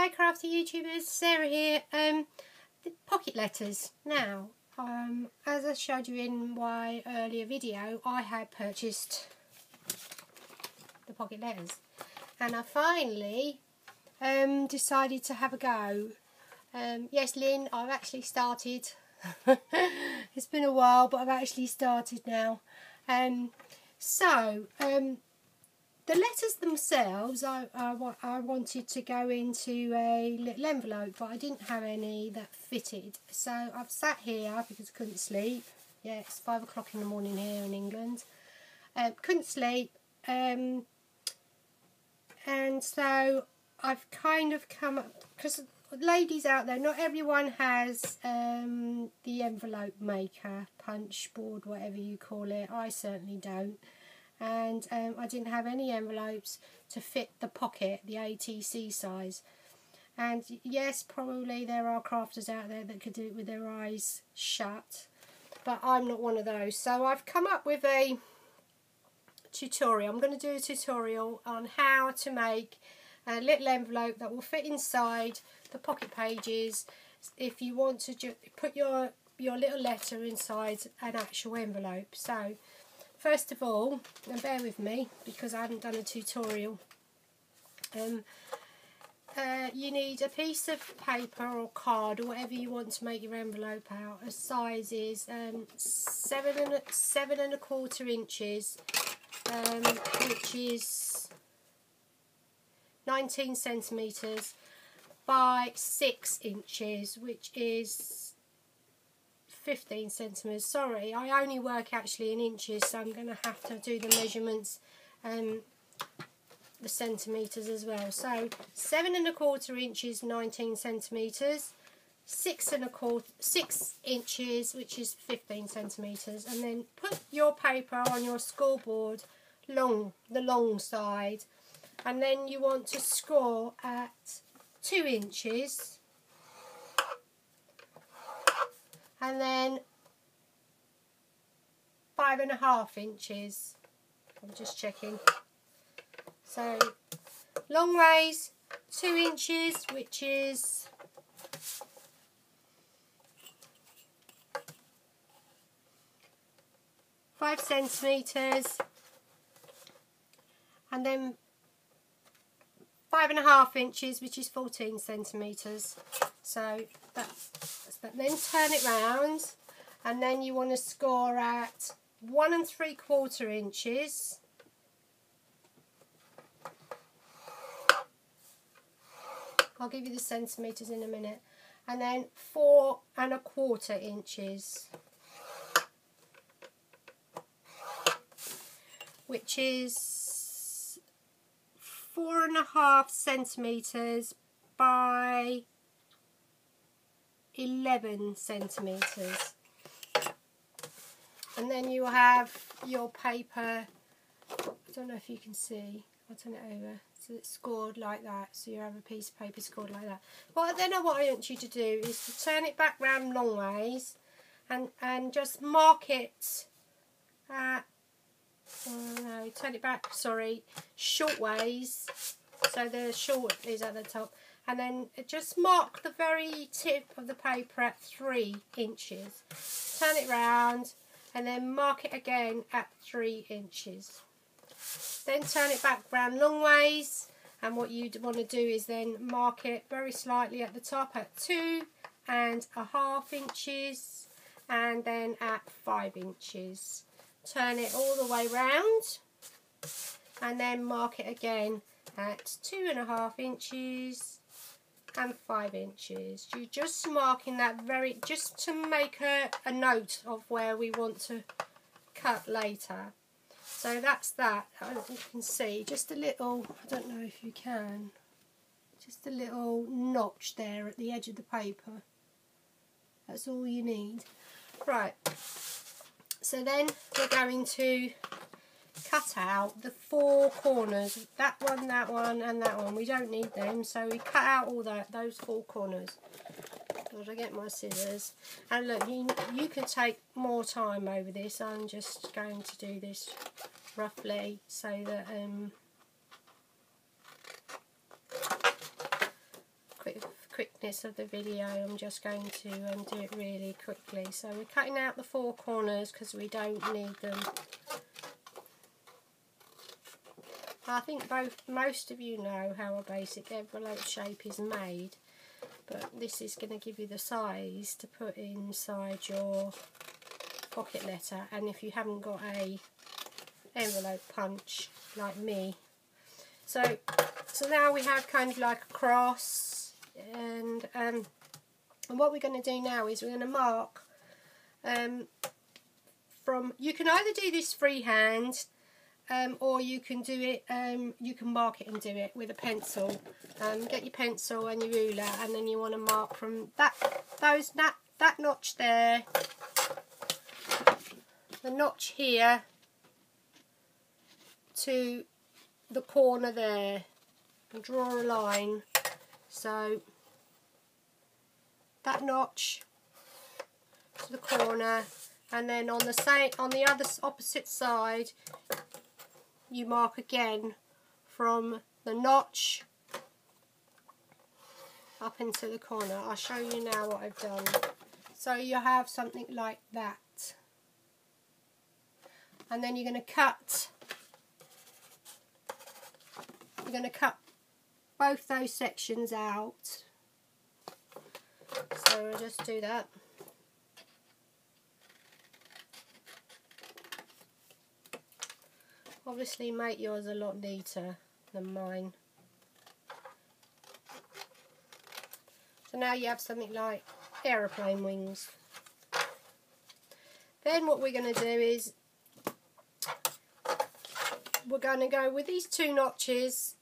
Hi crafty YouTubers, Sarah here. The pocket letters. Now, as I showed you in my earlier video, I had purchased the pocket letters and I finally decided to have a go. Yes, Lynn, I've actually started. It's been a while, but I've actually started now. The letters themselves, I wanted to go into a little envelope, but I didn't have any that fitted. So I've sat here because I couldn't sleep. Yeah, it's 5 o'clock in the morning here in England. Couldn't sleep. And so I've kind of come up, because ladies out there, not everyone has the envelope maker, punch board, whatever you call it. I certainly don't. And I didn't have any envelopes to fit the pocket, the ATC size. And yes, probably there are crafters out there that could do it with their eyes shut, but I'm not one of those. So I've come up with a tutorial. I'm going to do a tutorial on how to make a little envelope that will fit inside the pocket pages if you want to put your little letter inside an actual envelope. So first of all, and bear with me because I haven't done a tutorial, you need a piece of paper or card or whatever you want to make your envelope out. A size is 7¼ inches, which is 19 centimetres, by 6 inches, which is 15 centimetres. Sorry, I only work actually in inches, so I'm going to have to do the measurements, the centimetres as well. So 7¼ inches, 19 centimetres, 6 inches, which is 15 centimetres, and then put your paper on your scoreboard, the long side, and then you want to score at 2 inches. And then 5½ inches. I'm just checking. So long ways, 2 inches, which is 5 centimetres, and then 5½ inches, which is 14 centimetres. So that's that. Then turn it round, and then you want to score at 1¾ inches. I'll give you the centimetres in a minute. And then 4¼ inches, which is 4½ centimetres by 11 centimetres. And then you have your paper. I don't know if you can see. I'll turn it over. So it's scored like that. So you have a piece of paper scored like that. Well, then what I want you to do is to turn it back round long ways and just mark it at, oh no, turn it back, sorry, short ways. So the short is at the top. And then just mark the very tip of the paper at 3 inches. Turn it round and then mark it again at 3 inches. Then turn it back round long ways, and what you want to do is then mark it very slightly at the top at 2½ inches, and then at 5 inches. Turn it all the way round and then mark it again at 2½ inches and 5 inches. You're just marking that just to make a note of where we want to cut later. So that's that. I don't think you can see, just a little, I don't know if you can, just a little notch there at the edge of the paper. That's all you need. Right, so then we're going to cut out the 4 corners, that one, and that one. We don't need them, so we cut out all those 4 corners. Got to get my scissors. And look, you can take more time over this. I'm just going to do this roughly so that quickness of the video, I'm just going to do it really quickly. So we're cutting out the 4 corners because we don't need them. I think most of you know how a basic envelope shape is made, but this is going to give you the size to put inside your pocket letter. And if you haven't got a envelope punch like me, so now we have kind of like a cross, and what we're going to do now is we're going to mark from, you can either do this freehand, or you can do it, you can mark it and do it with a pencil. Get your pencil and your ruler, and then you want to mark from that notch there, the notch here, to the corner there, and draw a line. So that notch to the corner, and then on the other opposite side, you mark again from the notch up into the corner. I'll show you now what I've done. So you have something like that, and then you're going to cut. You're going to cut both those sections out. So we'll just do that. Obviously make yours a lot neater than mine. So now you have something like aeroplane wings. Then what we're going to do is we're going to go with these 2 notches,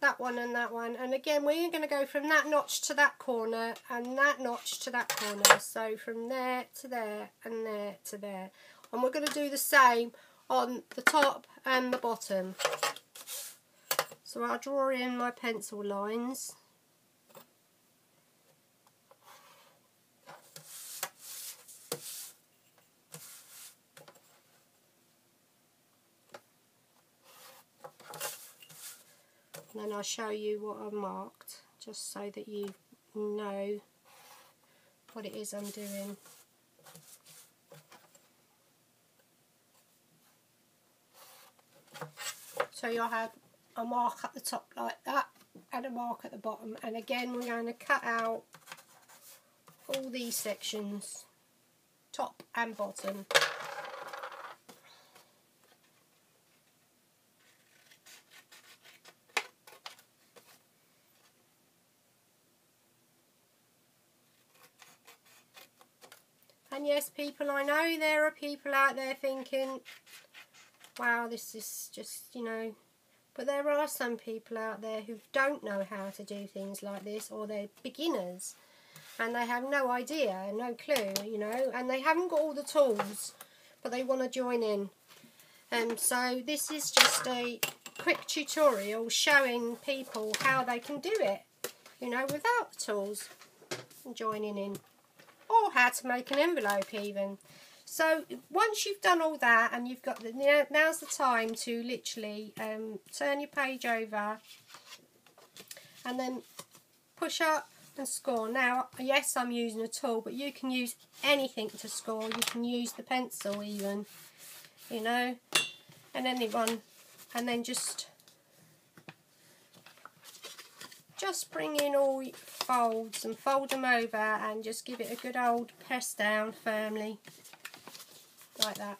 that one and that one, and again we're going to go from that notch to that corner and that notch to that corner, so from there to there and there to there, and we're going to do the same on the top and the bottom. So I'll draw in my pencil lines. And then I'll show you what I've marked, just so that you know what it is I'm doing. So you'll have a mark at the top like that, and a mark at the bottom, and again we're going to cut out all these sections, top and bottom. And yes, people, I know there are people out there thinking, wow, this is just, you know, but there are some people out there who don't know how to do things like this, or they're beginners and they have no idea, no clue, you know, and they haven't got all the tools, but they want to join in. So this is just a quick tutorial showing people how they can do it, you know, without the tools, and joining in, or how to make an envelope even. So once you've done all that, and you've got now's the time to literally turn your page over and then push up and score. Now, yes, I'm using a tool, but you can use anything to score. You can use the pencil even, you know, and anyone, and then just bring in all your folds and fold them over, and just give it a good old press down firmly. Like that.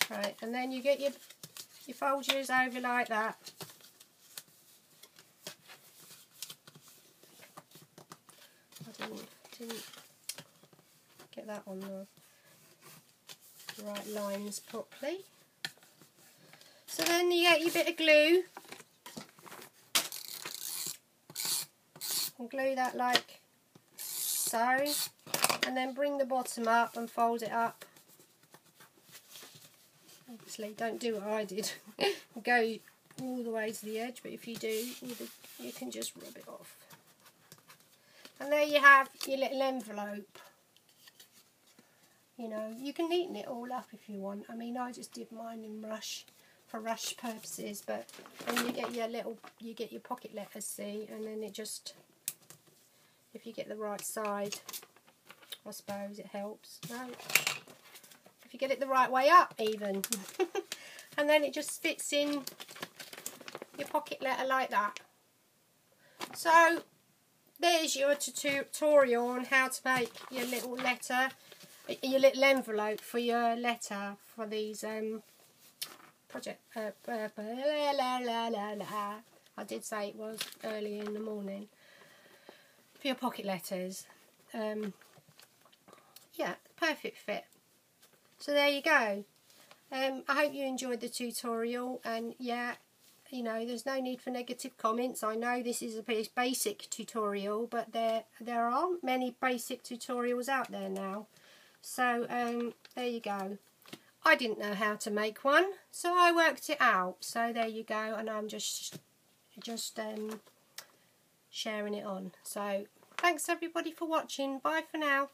Right, and then you get your fold yours over like that. I didn't get that on the right lines properly. So then you get your bit of glue and glue that like so. And then bring the bottom up and fold it up. Obviously, don't do what I did, go all the way to the edge, but if you do, you can just rub it off. And there you have your little envelope. You know, you can neaten it all up if you want. I mean, I just did mine in rush for rush purposes, but then you get your pocket letters, see, and then it just, if you get the right side, I suppose it helps. No, if you get it the right way up even. And then it just fits in your pocket letter like that. So there's your tutorial on how to make your little letter, your little envelope for your letter for these project. I did say it was early in the morning for your pocket letters. Yeah, perfect fit. So there you go. I hope you enjoyed the tutorial, and yeah, you know, there's no need for negative comments. I know this is a basic tutorial, but there aren't many basic tutorials out there now. So there you go. I didn't know how to make one, so I worked it out. So there you go, and I'm just sharing it on. So thanks everybody for watching. Bye for now.